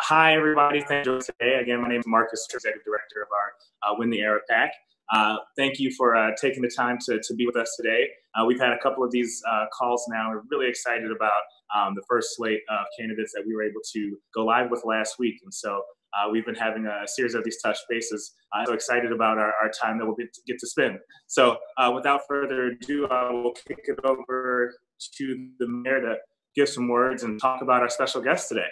Hi, everybody. Thank you today. Again, my name is Marcus, Executive Director of our Win the Era PAC. Thank you for taking the time to be with us today. We've had a couple of these calls now. We're really excited about the first slate of candidates that we were able to go live with last week. And so we've been having a series of these touch bases. I'm so excited about our time that we'll get to spend. So without further ado, we'll kick it over to the mayor to give some words and talk about our special guest today.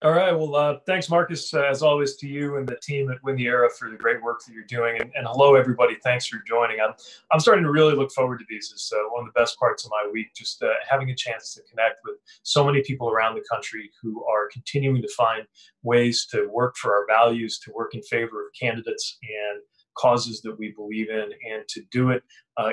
All right. Well, thanks, Marcus, as always, to you and the team at Win the Era for the great work that you're doing. And hello, everybody. Thanks for joining. I'm starting to really look forward to these. It's one of the best parts of my week, just having a chance to connect with so many people around the country who are continuing to find ways to work for our values, to work in favor of candidates and causes that we believe in, and to do it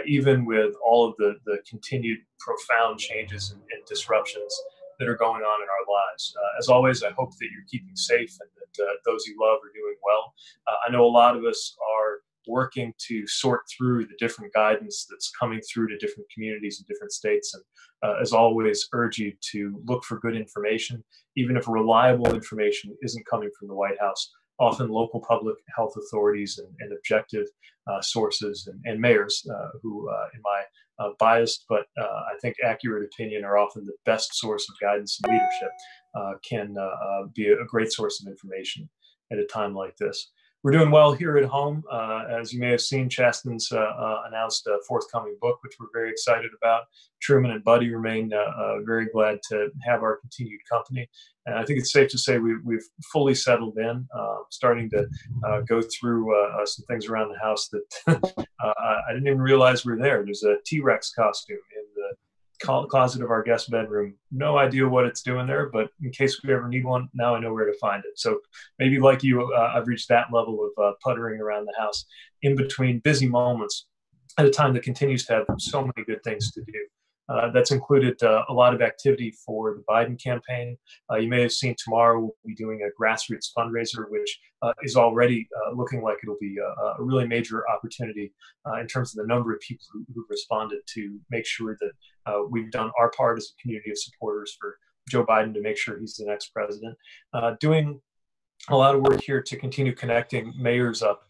even with all of the continued profound changes and disruptions that are going on in our lives. As always, I hope that you're keeping safe and that those you love are doing well. I know a lot of us are working to sort through the different guidance that's coming through to different communities and different states. And as always, urge you to look for good information, even if reliable information isn't coming from the White House. Often local public health authorities and objective sources and mayors who, in my biased but I think accurate opinion, are often the best source of guidance and leadership, can be a great source of information at a time like this. We're doing well here at home. As you may have seen, Chasten's announced a forthcoming book, which we're very excited about. Truman and Buddy remain very glad to have our continued company. And I think it's safe to say we've fully settled in, starting to go through some things around the house that I didn't even realize were there. There's a T-Rex costume in the closet of our guest bedroom. No idea what it's doing there, but in case we ever need one, now I know where to find it. So maybe like you, I've reached that level of puttering around the house in between busy moments at a time that continues to have so many good things to do. That's included a lot of activity for the Biden campaign. You may have seen tomorrow we'll be doing a grassroots fundraiser, which is already looking like it'll be a really major opportunity in terms of the number of people who've responded to make sure that we've done our part as a community of supporters for Joe Biden to make sure he's the next president. Doing a lot of work here to continue connecting mayors up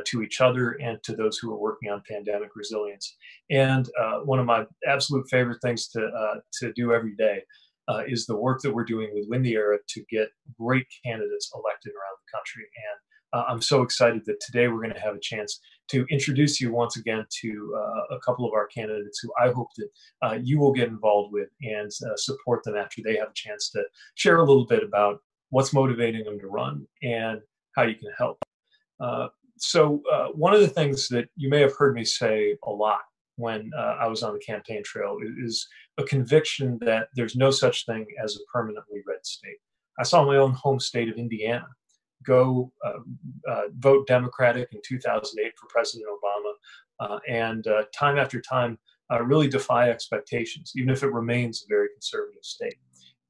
to each other and to those who are working on pandemic resilience. And one of my absolute favorite things to do every day is the work that we're doing with Win the Era to get great candidates elected around the country. And I'm so excited that today we're going to have a chance to introduce you once again to a couple of our candidates who I hope that you will get involved with and support them after they have a chance to share a little bit about what's motivating them to run and how you can help. So one of the things that you may have heard me say a lot when I was on the campaign trail is a conviction that there's no such thing as a permanently red state. I saw my own home state of Indiana go vote Democratic in 2008 for President Obama, and time after time really defy expectations, even if it remains a very conservative state.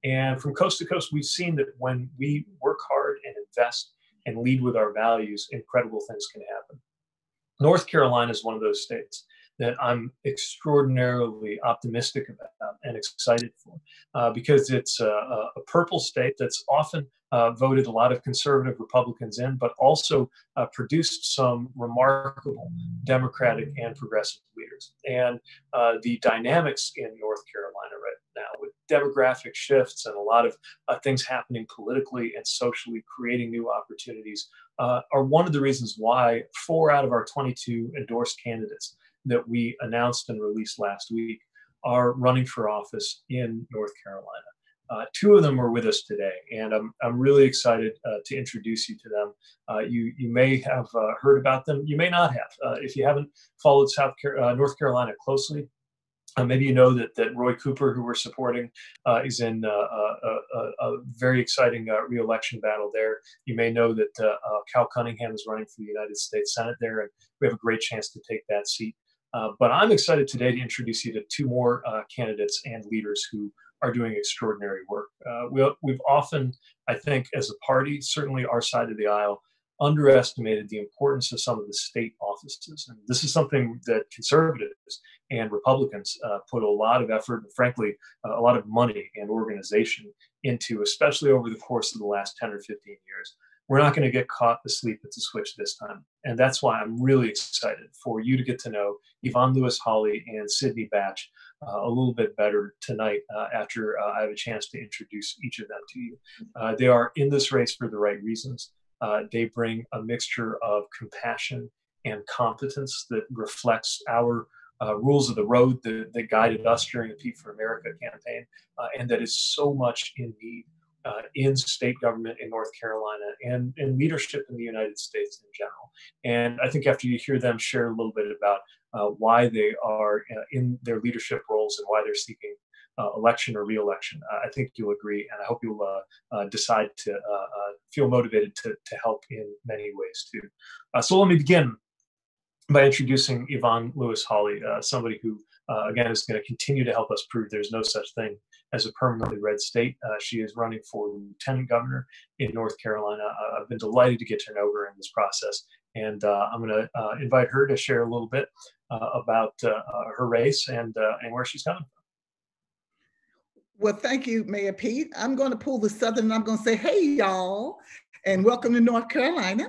And from coast to coast, we've seen that when we work hard and invest and lead with our values, incredible things can happen. North Carolina is one of those states that I'm extraordinarily optimistic about and excited for because it's a purple state that's often voted a lot of conservative Republicans in, but also produced some remarkable Democratic and progressive leaders. And the dynamics in North Carolina right now, with demographic shifts and a lot of things happening politically and socially, creating new opportunities, are one of the reasons why 4 out of our 22 endorsed candidates that we announced and released last week are running for office in North Carolina. 2 of them are with us today, and I'm really excited to introduce you to them. You may have heard about them, you may not have. If you haven't followed North Carolina closely, maybe you know that Roy Cooper, who we're supporting, is in a very exciting re-election battle there. You may know that Cal Cunningham is running for the United States Senate there, and we have a great chance to take that seat. But I'm excited today to introduce you to 2 more candidates and leaders who are doing extraordinary work. We've often, I think, as a party, certainly our side of the aisle, underestimated the importance of some of the state offices. And this is something that conservatives and Republicans put a lot of effort and, frankly, a lot of money and organization into, especially over the course of the last 10 or 15 years. We're not going to get caught asleep at the switch this time. And that's why I'm really excited for you to get to know Yvonne Lewis-Hawley and Sydney Batch a little bit better tonight after I have a chance to introduce each of them to you. They are in this race for the right reasons. They bring a mixture of compassion and competence that reflects our rules of the road that guided us during the Pete for America campaign, and that is so much in need in state government in North Carolina and in leadership in the United States in general. And I think after you hear them share a little bit about why they are in their leadership roles and why they're seeking election or re-election, I think you'll agree, and I hope you'll decide to feel motivated to help in many ways too. So let me begin by introducing Yvonne Lewis-Hawley, somebody who, again, is going to continue to help us prove there's no such thing as a permanently red state. She is running for lieutenant governor in North Carolina. I've been delighted to get to know her in this process, and I'm going to invite her to share a little bit about her race and where she's coming from. Well, thank you, Mayor Pete. I'm going to pull the Southern and I'm going to say, hey, y'all, and welcome to North Carolina.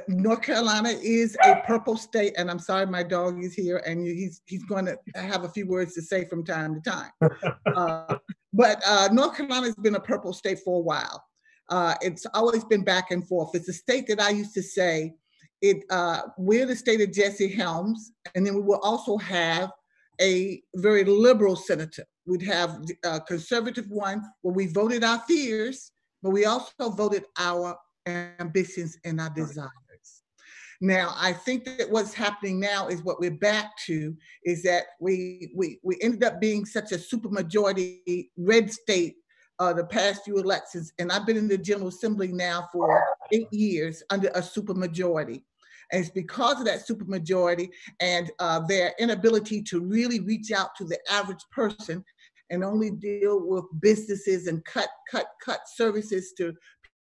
North Carolina is a purple state, and I'm sorry my dog is here, and he's going to have a few words to say from time to time. But North Carolina has been a purple state for a while. It's always been back and forth. It's a state that I used to say, we're the state of Jesse Helms, and then we will also have a very liberal senator. We'd have a conservative one where we voted our fears, but we also voted our ambitions and our desires. Now, I think that what's happening now is what we're back to is that we ended up being such a supermajority red state the past few elections, and I've been in the General Assembly now for 8 years under a supermajority. And it's because of that supermajority and their inability to really reach out to the average person and only deal with businesses and cut services to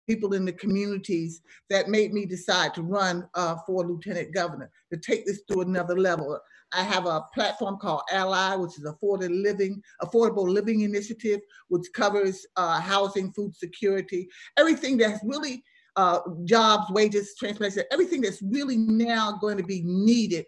people in the communities that made me decide to run for lieutenant governor, to take this to another level. I have a platform called Ally, which is affordable living initiative, which covers housing, food security, everything that's really jobs, wages, transportation, everything that's really now going to be needed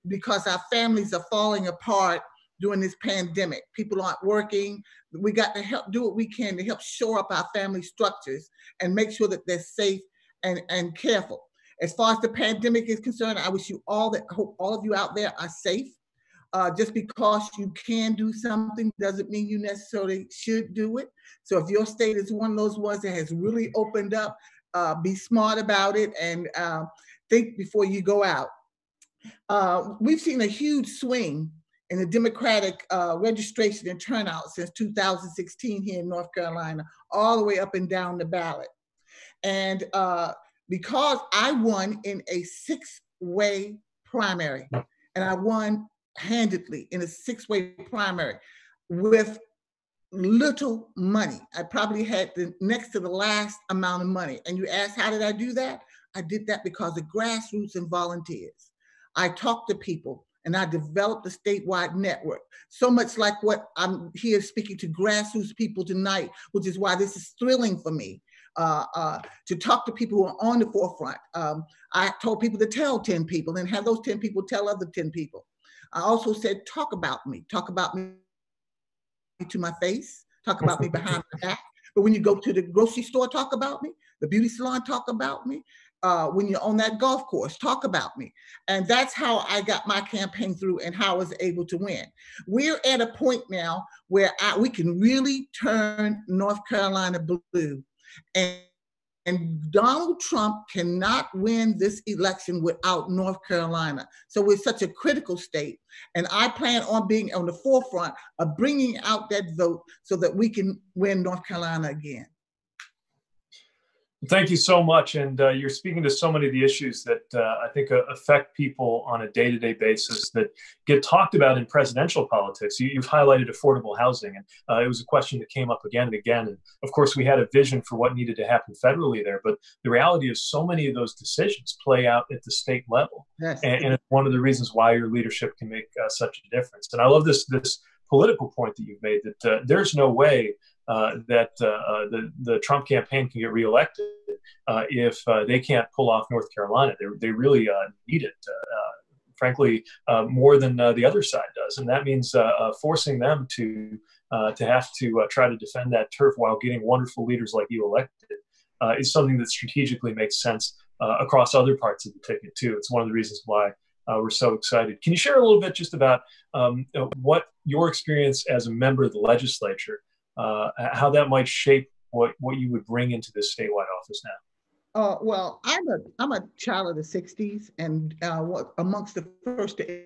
because our families are falling apart during this pandemic. People aren't working. We got to help do what we can to help shore up our family structures and make sure that they're safe and careful. As far as the pandemic is concerned, I wish you all hope all of you out there are safe. Just because you can do something doesn't mean you necessarily should do it. So if your state is one of those ones that has really opened up, be smart about it and think before you go out. We've seen a huge swing in the Democratic registration and turnout since 2016 here in North Carolina, all the way up and down the ballot. And because I won in a 6-way primary, and I won handedly in a 6-way primary with little money. I probably had the next to the last amount of money. And you ask, how did I do that? I did that because of grassroots and volunteers. I talked to people and I developed a statewide network. So much like what I'm here speaking to grassroots people tonight, which is why this is thrilling for me, to talk to people who are on the forefront. I told people to tell 10 people and have those 10 people tell other 10 people. I also said, talk about me to my face, talk about me behind my back. But when you go to the grocery store, talk about me. The beauty salon, talk about me. When you're on that golf course, talk about me. And that's how I got my campaign through and how I was able to win. We're at a point now where we can really turn North Carolina blue. And Donald Trump cannot win this election without North Carolina. So we're such a critical state. And I plan on being on the forefront of bringing out that vote so that we can win North Carolina again. Thank you so much. And you're speaking to so many of the issues that I think affect people on a day-to-day basis that get talked about in presidential politics. You've highlighted affordable housing, and it was a question that came up again and again. And of course, we had a vision for what needed to happen federally there. But the reality is so many of those decisions play out at the state level. Yes. And it's one of the reasons why your leadership can make such a difference. And I love this political point that you've made, that there's no way that the Trump campaign can get reelected if they can't pull off North Carolina. They really need it, frankly, more than the other side does. And that means forcing them to have to try to defend that turf while getting wonderful leaders like you elected is something that strategically makes sense across other parts of the ticket, too. It's one of the reasons why we're so excited. Can you share a little bit just about what your experience as a member of the legislature, how that might shape what you would bring into this statewide office now? Well, I'm a child of the 60s and amongst the first to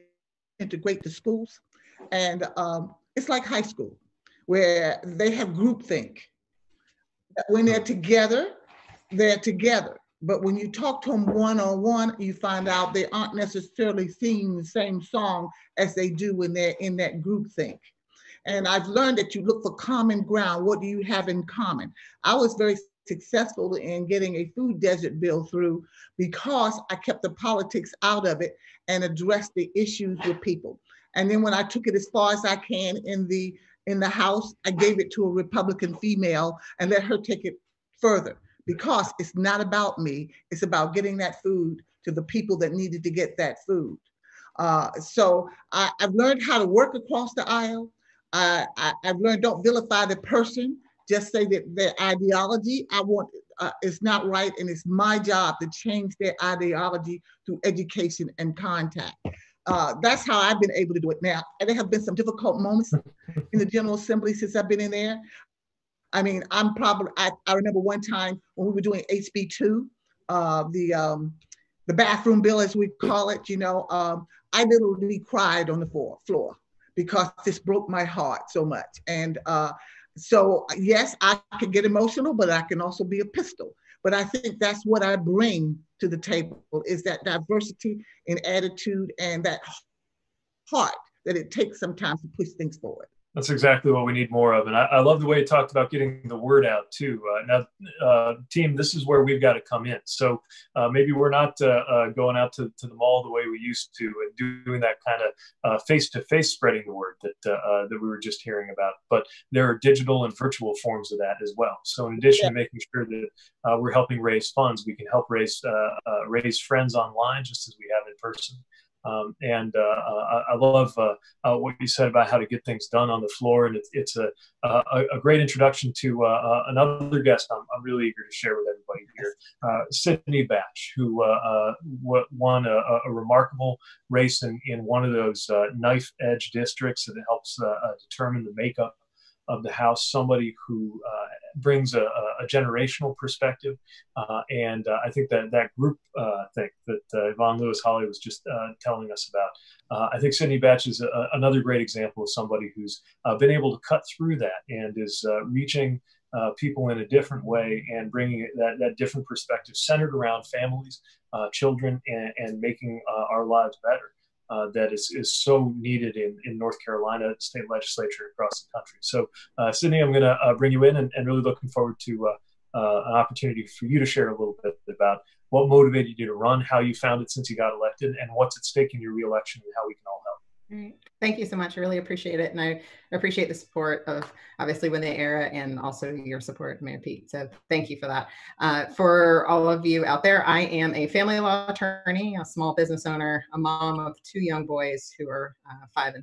integrate the schools. And it's like high school, where they have groupthink. When they're together, they're together. But when you talk to them one-on-one, you find out they aren't necessarily singing the same song as they do when they're in that groupthink. And I've learned that you look for common ground. What do you have in common? I was very successful in getting a food desert bill through because I kept the politics out of it and addressed the issues with people. And then when I took it as far as I can in the House, I gave it to a Republican female and let her take it further, because it's not about me. It's about getting that food to the people that needed to get that food. So I've learned how to work across the aisle. I've learned don't vilify the person, just say that their ideology is not right, and it's my job to change their ideology through education and contact. That's how I've been able to do it. Now, there have been some difficult moments in the General Assembly since I've been in there. I mean, I remember one time when we were doing HB2, the bathroom bill, as we call it, I literally cried on the floor because this broke my heart so much. And so, yes, I can get emotional, but I can also be a pistol. But I think that's what I bring to the table, is that diversity in attitude and that heart that it takes sometimes to push things forward. That's exactly what we need more of. And I love the way you talked about getting the word out too. Now, team, this is where we've got to come in. So maybe we're not going out to the mall the way we used to and doing that kind of face-to-face spreading the word that we were just hearing about. But there are digital and virtual forms of that as well. So in addition to making sure that we're helping raise funds, we can help raise friends online just as we have in person. I love what you said about how to get things done on the floor, and it's a great introduction to another guest I'm really eager to share with everybody here, Sydney Batch, who won a remarkable race in one of those knife edge districts that helps determine the makeup of the House, somebody who brings a generational perspective. And I think that group thing that Yvonne Lewis-Holly was just telling us about, I think Sydney Batch is another great example of somebody who's been able to cut through that and is reaching people in a different way and bringing that different perspective centered around families, children, and making our lives better. That is so needed in North Carolina state legislature across the country. So, Sydney, I'm going to bring you in and really looking forward to an opportunity for you to share a little bit about what motivated you to run, how you found it since you got elected, and what's at stake in your reelection and how we can all help. All right. Thank you so much. I really appreciate it. And I appreciate the support of obviously Win the Era and also your support, Mayor Pete. So thank you for that. For all of you out there, I am a family law attorney, a small business owner, a mom of two young boys who are 7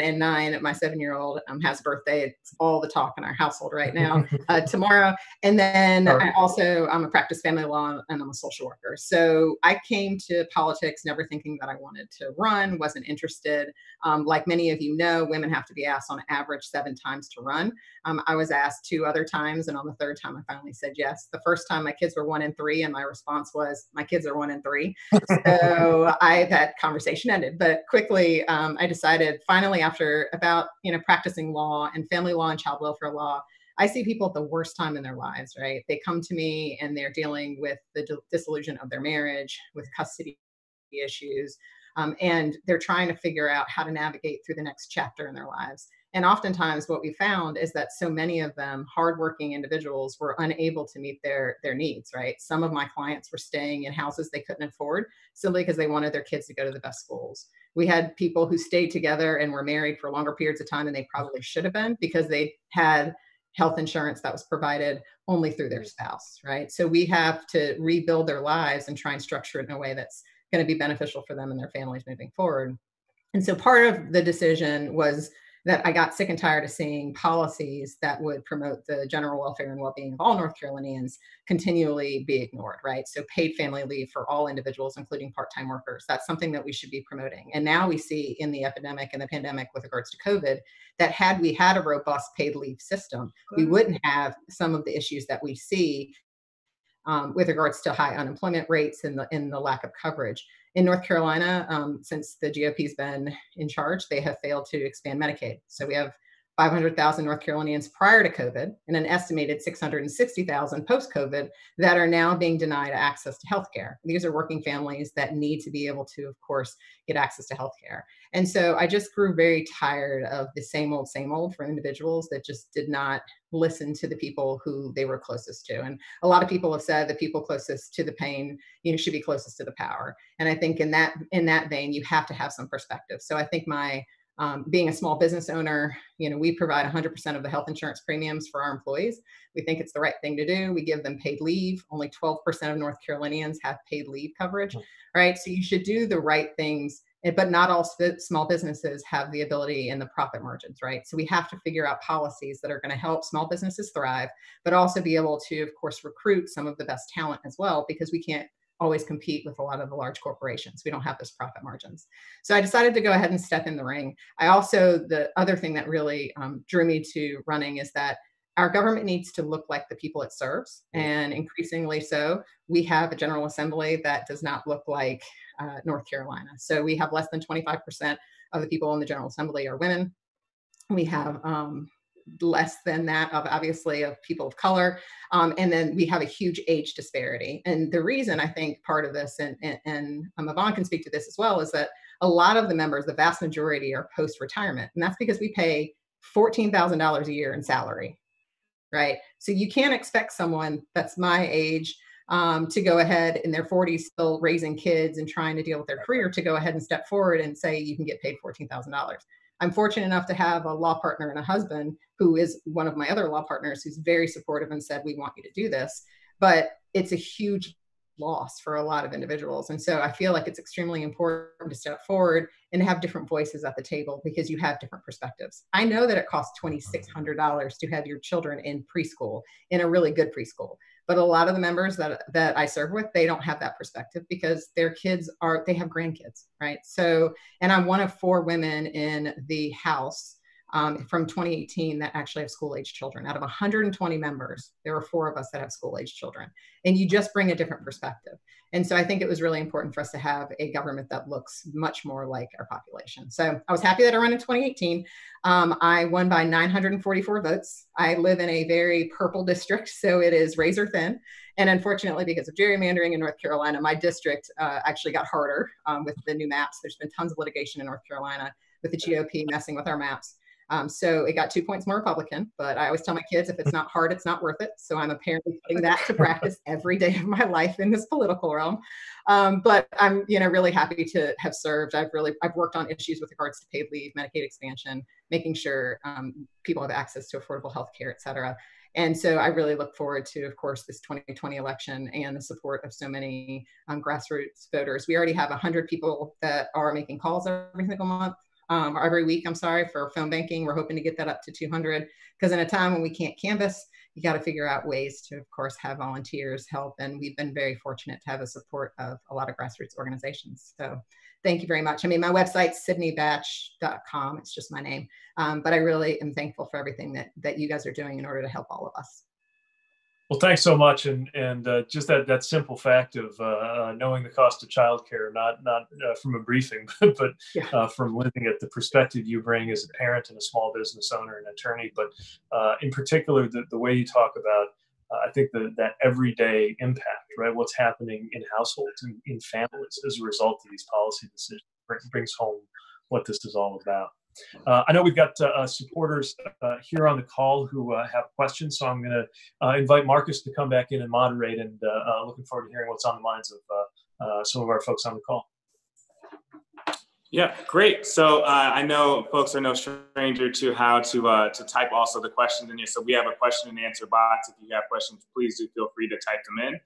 and 9. My 7-year-old has a birthday. It's all the talk in our household right now, tomorrow. And then I'm a practice family law and I'm a social worker. So I came to politics never thinking that I wanted to run, wasn't interested. Like many of you know, women have to be asked on average 7 times to run. I was asked 2 other times, and on the 3rd time, I finally said yes. The first time my kids were 1 and 3, and my response was, my kids are 1 and 3. So that conversation ended. But quickly, I decided finally after about, practicing law and family law and child welfare law, I see people at the worst time in their lives, right? They come to me and they're dealing with the dissolution of their marriage, with custody issues, and they're trying to figure out how to navigate through the next chapter in their lives. And oftentimes what we found is that so many of them, hardworking individuals, were unable to meet their needs, right? Some of my clients were staying in houses they couldn't afford simply because they wanted their kids to go to the best schools. We had people who stayed together and were married for longer periods of time than they probably should have been because they had health insurance that was provided only through their spouse, right? So we have to rebuild their lives and try and structure it in a way that's going to be beneficial for them and their families moving forward. And so part of the decision was that I got sick and tired of seeing policies that would promote the general welfare and well-being of all North Carolinians continually be ignored, right? So paid family leave for all individuals, including part-time workers. That's something that we should be promoting. And now we see in the epidemic and the pandemic with regards to COVID, that had we had a robust paid leave system, we wouldn't have some of the issues that we see with regards to high unemployment rates and the lack of coverage. In North Carolina, since the GOP's been in charge, they have failed to expand Medicaid. So we have 500,000 North Carolinians prior to COVID and an estimated 660,000 post-COVID that are now being denied access to healthcare. These are working families that need to be able to, of course, get access to healthcare. And so I just grew very tired of the same old for individuals that just did not listen to the people who they were closest to. And a lot of people have said the people closest to the pain, should be closest to the power. And I think in that vein, you have to have some perspective. So I think being a small business owner, we provide 100% of the health insurance premiums for our employees. We think it's the right thing to do. We give them paid leave. Only 12% of North Carolinians have paid leave coverage, right? So you should do the right things, but not all small businesses have the ability and the profit margins, right? So we have to figure out policies that are going to help small businesses thrive, but also be able to, of course, recruit some of the best talent as well, because we can't always compete with a lot of the large corporations. We don't have those profit margins. So I decided to go ahead and step in the ring. The other thing that really drew me to running is that our government needs to look like the people it serves. And increasingly so, we have a General Assembly that does not look like North Carolina. So we have less than 25% of the people in the General Assembly are women. We have less than that of people of color. And then we have a huge age disparity. And the reason I think part of this, and Yvonne can speak to this as well, is that a lot of the members, the vast majority, are post-retirement. And that's because we pay $14,000 a year in salary, right? So you can't expect someone that's my age to go ahead in their 40s, still raising kids and trying to deal with their career, to go ahead and step forward and say you can get paid $14,000. I'm fortunate enough to have a law partner and a husband who is one of my other law partners who's very supportive and said, we want you to do this. But it's a huge loss for a lot of individuals. And so I feel like it's extremely important to step forward and have different voices at the table because you have different perspectives. I know that it costs $2,600 to have your children in preschool, in a really good preschool. But a lot of the members that I serve with, they don't have that perspective because their kids they have grandkids, right? So, and I'm one of 4 women in the House from 2018 that actually have school-age children. Out of 120 members, there were 4 of us that have school-age children. And you just bring a different perspective. And so I think it was really important for us to have a government that looks much more like our population. So I was happy that I ran in 2018. I won by 944 votes. I live in a very purple district, so it is razor thin. And unfortunately, because of gerrymandering in North Carolina, my district actually got harder with the new maps. There's been tons of litigation in North Carolina with the GOP messing with our maps. So it got 2 points more Republican, but I always tell my kids, if it's not hard, it's not worth it. So I'm apparently putting that to practice every day of my life in this political realm. But I'm, really happy to have served. I've worked on issues with regards to paid leave, Medicaid expansion, making sure people have access to affordable health care, et cetera. And so I really look forward to, of course, this 2020 election and the support of so many grassroots voters. We already have 100 people that are making calls every single month. Every week, for phone banking. We're hoping to get that up to 200 because in a time when we can't canvass, you got to figure out ways to, of course, have volunteers help. And we've been very fortunate to have the support of a lot of grassroots organizations. So thank you very much. My website's sydneybatch.com. It's just my name. But I really am thankful for everything that you guys are doing in order to help all of us. Well, thanks so much, and just that simple fact of knowing the cost of childcare, not from a briefing, but from living it, the perspective you bring as a parent and a small business owner and attorney, but in particular the way you talk about, I think that everyday impact, right? What's happening in households and in families as a result of these policy decisions brings home what this is all about. I know we've got supporters here on the call who have questions, so I'm going to invite Marcus to come back in and moderate, and looking forward to hearing what's on the minds of some of our folks on the call. Yeah, great. So I know folks are no stranger to how to type also the questions in here. So we have a question and answer box. If you have questions, please do feel free to type them in.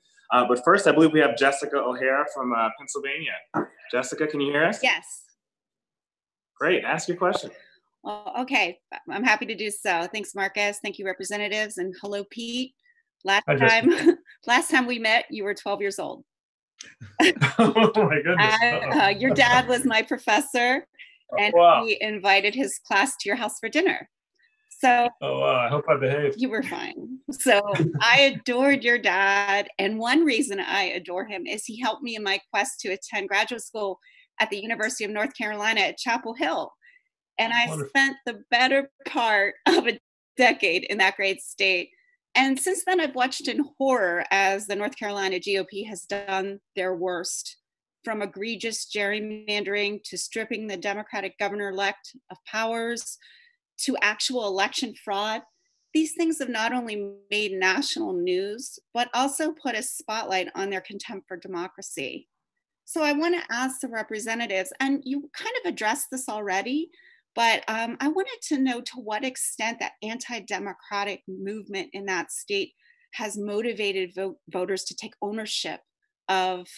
But first, I believe we have Jessica O'Hara from Pennsylvania. Jessica, can you hear us? Yes. Great. Ask your question. Well, okay. I'm happy to do so. Thanks, Marcus. Thank you, representatives. And hello, Pete. Last time we met, you were 12 years old. Oh my goodness. Your dad was my professor, and he invited his class to your house for dinner. So I hope I behaved. You were fine. So I adored your dad. And one reason I adore him is he helped me in my quest to attend graduate school at the University of North Carolina at Chapel Hill. And I spent the better part of a decade in that great state. And since then, I've watched in horror as the North Carolina GOP has done their worst, from egregious gerrymandering to stripping the Democratic governor-elect of powers to actual election fraud. These things have not only made national news, but also put a spotlight on their contempt for democracy. So I want to ask the representatives, and you kind of addressed this already, but I wanted to know to what extent that anti-democratic movement in that state has motivated voters to take ownership of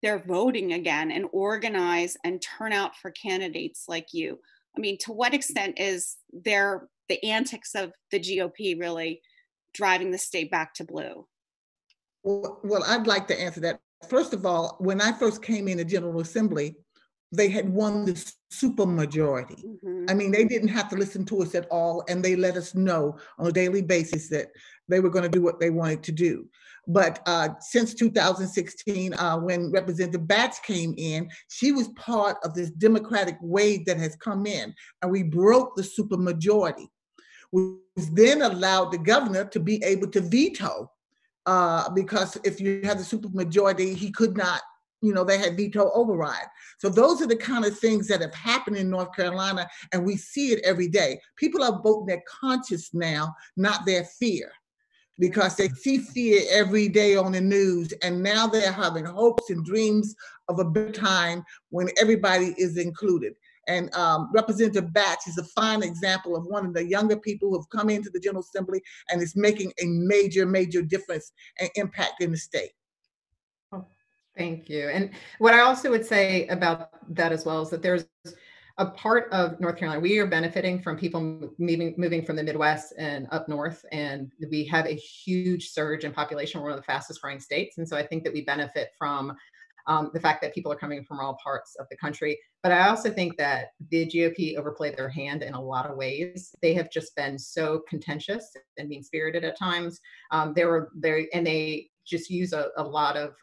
their voting again and organize and turn out for candidates like you. I mean, to what extent is the antics of the GOP really driving the state back to blue? Well, I'd like to answer that. First of all, when I first came in the General Assembly, they had won the supermajority. I mean, they didn't have to listen to us at all, and they let us know on a daily basis that they were going to do what they wanted to do. But since 2016, when Representative Batts came in, she was part of this Democratic wave that has come in, and we broke the supermajority, which then allowed the governor to be able to veto, because if you have the supermajority, he could not, they had veto override. So those are the kind of things that have happened in North Carolina, and we see it every day. People are voting their conscience now, not their fear, because they see fear every day on the news, and now they're having hopes and dreams of a better time when everybody is included. And Representative Batts is a fine example of one of the younger people who have come into the General Assembly and is making a major, major difference and impact in the state. Thank you. And what I also would say about that as well is that there's a part of North Carolina, we are benefiting from people moving from the Midwest and up north, and we have a huge surge in population. We're one of the fastest growing states. And so I think that we benefit from the fact that people are coming from all parts of the country. But I also think that the GOP overplayed their hand in a lot of ways. They have just been so contentious and mean-spirited at times. They just use a lot of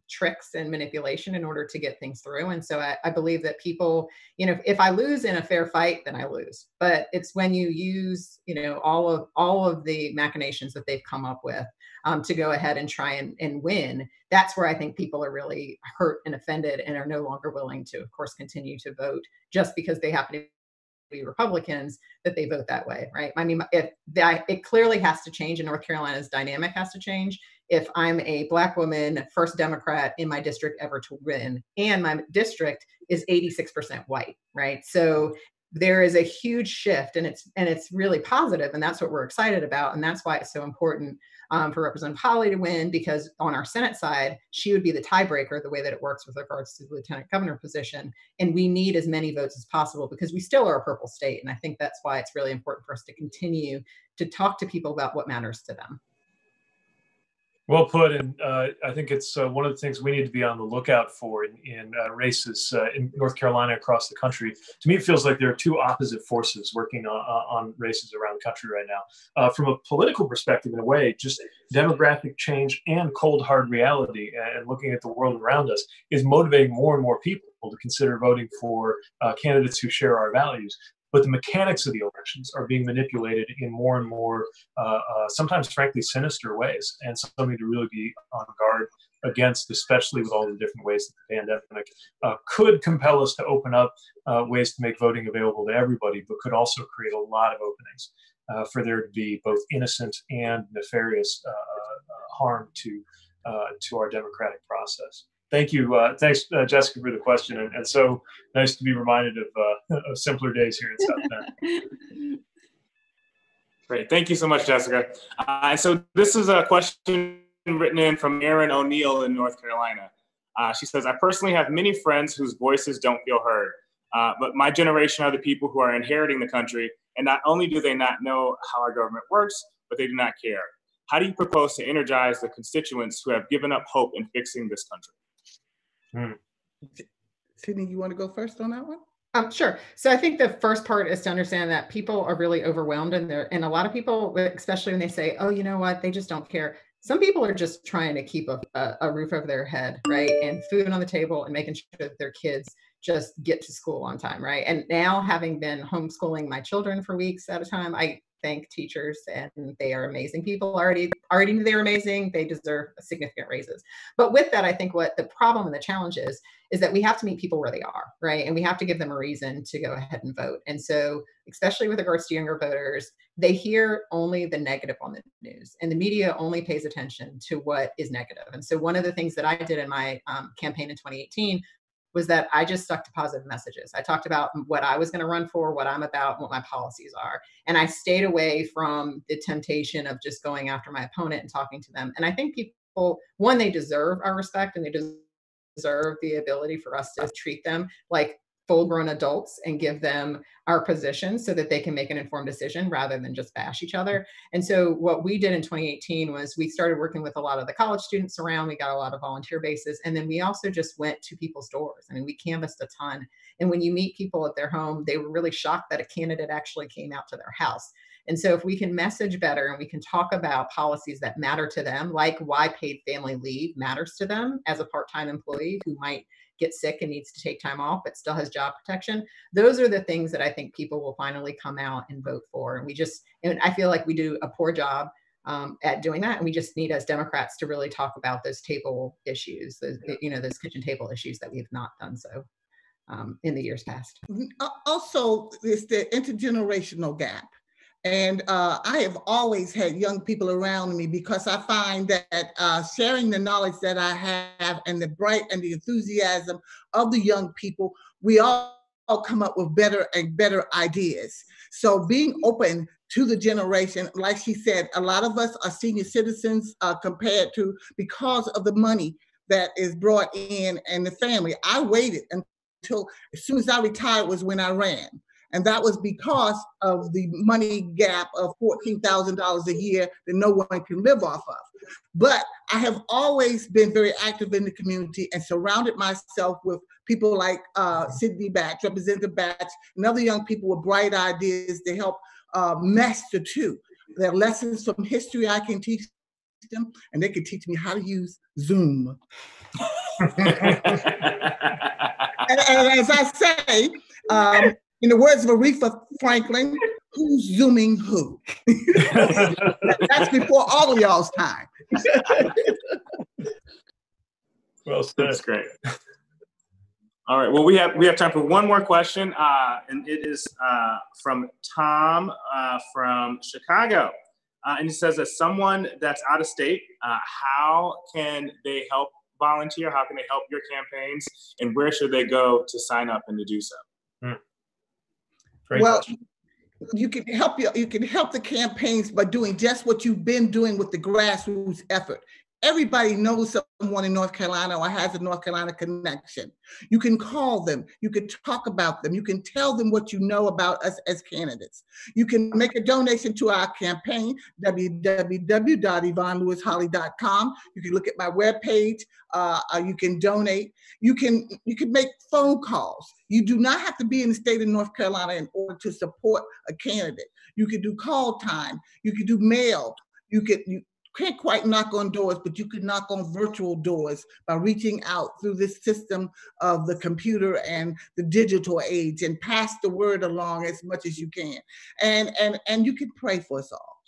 tricks and manipulation in order to get things through. And so I believe that people, if I lose in a fair fight, then I lose. But it's when you use, all of the machinations that they've come up with to go ahead and try and win, that's where I think people are really hurt and offended and are no longer willing to, of course, continue to vote just because they happen to be Republicans, that they vote that way, right? I mean, it clearly has to change, and North Carolina's dynamic has to change. If I'm a Black woman, first Democrat in my district ever to win, and my district is 86% white, right? So there is a huge shift, and it's really positive, and that's what we're excited about, and that's why it's so important for Representative Holly to win, because on our Senate side, she would be the tiebreaker the way that it works with regards to the lieutenant governor position, and we need as many votes as possible because we still are a purple state, and I think that's why it's really important for us to continue to talk to people about what matters to them. Well put, and I think it's one of the things we need to be on the lookout for in races in North Carolina, across the country. To me, it feels like there are two opposite forces working on races around the country right now. From a political perspective, in a way, just demographic change and cold, hard reality and looking at the world around us is motivating more and more people to consider voting for candidates who share our values. But the mechanics of the elections are being manipulated in more and more, sometimes frankly, sinister ways, and something to really be on guard against, especially with all the different ways that the pandemic could compel us to open up ways to make voting available to everybody, but could also create a lot of openings for there to be both innocent and nefarious harm to our democratic process. Thank you. Thanks, Jessica, for the question. And so nice to be reminded of simpler days here in South Bend. Great. Thank you so much, Jessica. So this is a question written in from Erin O'Neill in North Carolina. She says, I personally have many friends whose voices don't feel heard, but my generation are the people who are inheriting the country, and not only do they not know how our government works, but they do not care. How do you propose to energize the constituents who have given up hope in fixing this country? Sydney, you want to go first on that one? Sure. So I think the first part is to understand that people are really overwhelmed, and a lot of people, especially when they say, oh, you know what, they just don't care. Some people are just trying to keep a roof over their head, right? And food on the table, and making sure that their kids just get to school on time, right? And now, having been homeschooling my children for weeks at a time, I thank teachers, and they are amazing people. Already knew they were amazing. They deserve significant raises. But with that, I think what the problem and the challenge is that we have to meet people where they are, right? And we have to give them a reason to go ahead and vote. And so, especially with regards to younger voters, they hear only the negative on the news, and the media only pays attention to what is negative. And so one of the things that I did in my campaign in 2018 was that I just stuck to positive messages. I talked about what I was going to run for, what I'm about, what my policies are. And I stayed away from the temptation of just going after my opponent and talking to them. And I think people, one, they deserve our respect, and they deserve the ability for us to treat them like full-grown adults and give them our position so that they can make an informed decision rather than just bash each other. And so what we did in 2018 was we started working with a lot of the college students around. We got a lot of volunteer bases. And then we also just went to people's doors. I mean, we canvassed a ton. And when you meet people at their home, they were really shocked that a candidate actually came out to their house. And so if we can message better, and we can talk about policies that matter to them, like why paid family leave matters to them as a part-time employee who might get sick and needs to take time off but still has job protection, those are the things that I think people will finally come out and vote for. And I feel like we do a poor job at doing that. And we just need, as Democrats, to really talk about those table issues, those kitchen table issues that we have not done so in the years past. Also, it's the intergenerational gap. And I have always had young people around me, because I find that sharing the knowledge that I have, and the bright and the enthusiasm of the young people, we all come up with better and better ideas. So being open to the generation, like she said, a lot of us are senior citizens compared to, because of the money that is brought in and the family. I waited until as soon as I retired was when I ran. And that was because of the money gap of $14,000 a year that no one can live off of. But I have always been very active in the community and surrounded myself with people like Sydney Batch, Representative Batch, and other young people with bright ideas to help mesh the two. There are lessons from history I can teach them, and they can teach me how to use Zoom. And as I say, in the words of Aretha Franklin, who's Zooming who? That's before all of y'all's time. Well said. That's great. All right. Well, we have time for one more question, and it is from Tom from Chicago, and he says, as someone that's out of state, how can they help volunteer? How can they help your campaigns, and where should they go to sign up and to do so? Well, you can help the campaigns by doing just what you've been doing with the grassroots effort. Everybody knows someone in North Carolina or has a North Carolina connection. You can call them, you can talk about them, you can tell them what you know about us as candidates. You can make a donation to our campaign, www.yvonnelewisholly.com. You can look at my webpage, you can donate, you can make phone calls. You do not have to be in the state of North Carolina in order to support a candidate. You can do call time, you can do mail, you can't quite knock on doors, but you can knock on virtual doors by reaching out through this system of the computer and the digital age, and pass the word along as much as you can. And you can pray for us all.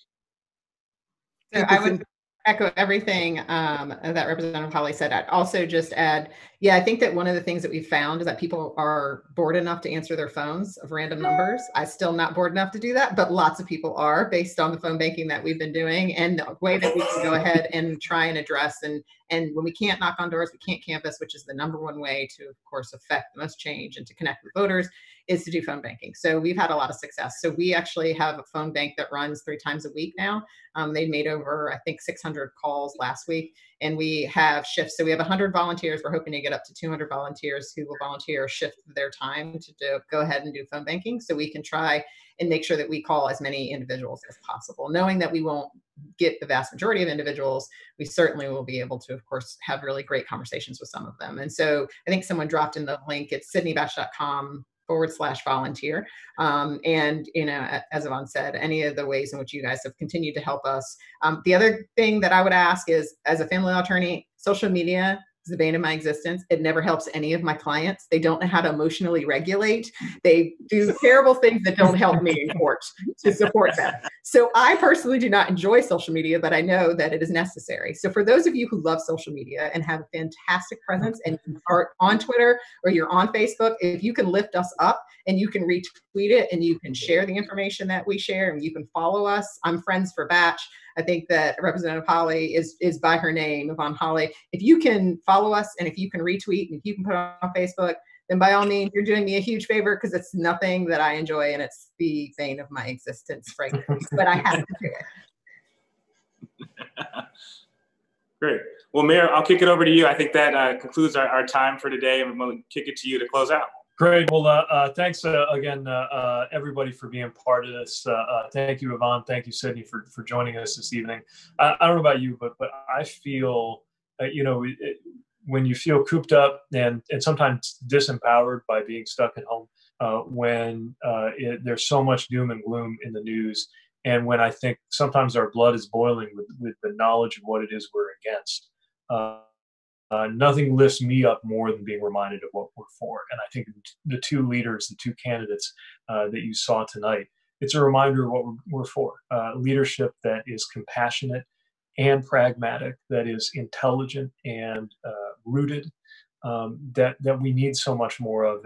So I would echo everything that Representative Holly said. I'd also just add, Yeah, I think that one of the things that we found is that people are bored enough to answer their phones of random numbers. I'm still not bored enough to do that, but lots of people are, based on the phone banking that we've been doing and the way that we can go ahead and try and address. And when we can't knock on doors, we can't canvass, which is the #1 way to, of course, affect the most change and to connect with voters, is to do phone banking. So we've had a lot of success. So we actually have a phone bank that runs 3 times a week now. They made over, I think, 600 calls last week. And we have shifts. So we have 100 volunteers. We're hoping to get up to 200 volunteers who will volunteer a shift of their time to go ahead and do phone banking, so we can try and make sure that we call as many individuals as possible. Knowing that we won't get the vast majority of individuals, we certainly will be able to, of course, have really great conversations with some of them. And so I think someone dropped in the link. It's sydneybatch.com/volunteer. And, as Yvonne said, any of the ways in which you guys have continued to help us. The other thing that I would ask is, as a family law attorney, social media is the bane of my existence. It never helps any of my clients. They don't know how to emotionally regulate. They do terrible things that don't help me in court to support them. So I personally do not enjoy social media, but I know that it is necessary. So for those of you who love social media and have a fantastic presence and are on Twitter or you're on Facebook, if you can lift us up and you can retweet it and you can share the information that we share and you can follow us. I'm friends for Batch. I think that Representative Holly is by her name, Yvonne Holly. If you can follow us and if you can retweet and if you can put it on Facebook, then by all means, you're doing me a huge favor, because it's nothing that I enjoy and it's the bane of my existence, frankly. But I have to do it. Great. Well, Mayor, I'll kick it over to you. I think that concludes our time for today, and we'll kick it to you to close out. Great. Well, thanks again, everybody, for being part of this. Thank you, Yvonne. Thank you, Sydney, for joining us this evening. I don't know about you, but I feel, when you feel cooped up and sometimes disempowered by being stuck at home, when there's so much doom and gloom in the news, and when I think sometimes our blood is boiling with the knowledge of what it is we're against. Nothing lifts me up more than being reminded of what we're for. And I think the 2 leaders, the 2 candidates that you saw tonight, it's a reminder of what we're for. Leadership that is compassionate and pragmatic, that is intelligent and rooted, that we need so much more of.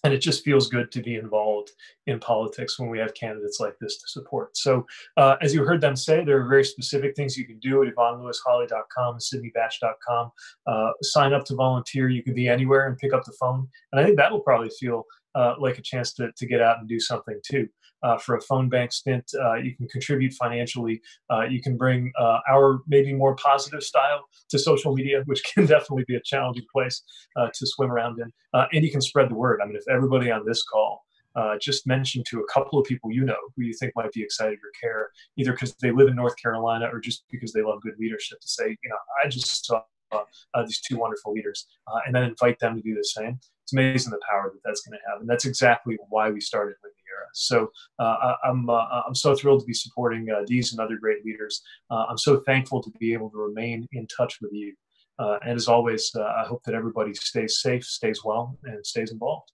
And it just feels good to be involved in politics when we have candidates like this to support. So as you heard them say, there are very specific things you can do at YvonneLewisHolly.com, SydneyBatch.com. Sign up to volunteer. You can be anywhere and pick up the phone. And I think that will probably feel like a chance to get out and do something too. For a phone bank stint, you can contribute financially. You can bring our maybe more positive style to social media, which can definitely be a challenging place to swim around in. And you can spread the word. I mean, if everybody on this call just mention to a couple of people who you think might be excited or care, either because they live in North Carolina or just because they love good leadership, to say, I just saw these 2 wonderful leaders, and then invite them to do the same. It's amazing the power that that's going to have, and that's exactly why we started with the Era. So I'm so thrilled to be supporting these and other great leaders. I'm so thankful to be able to remain in touch with you, and as always, I hope that everybody stays safe, stays well, and stays involved.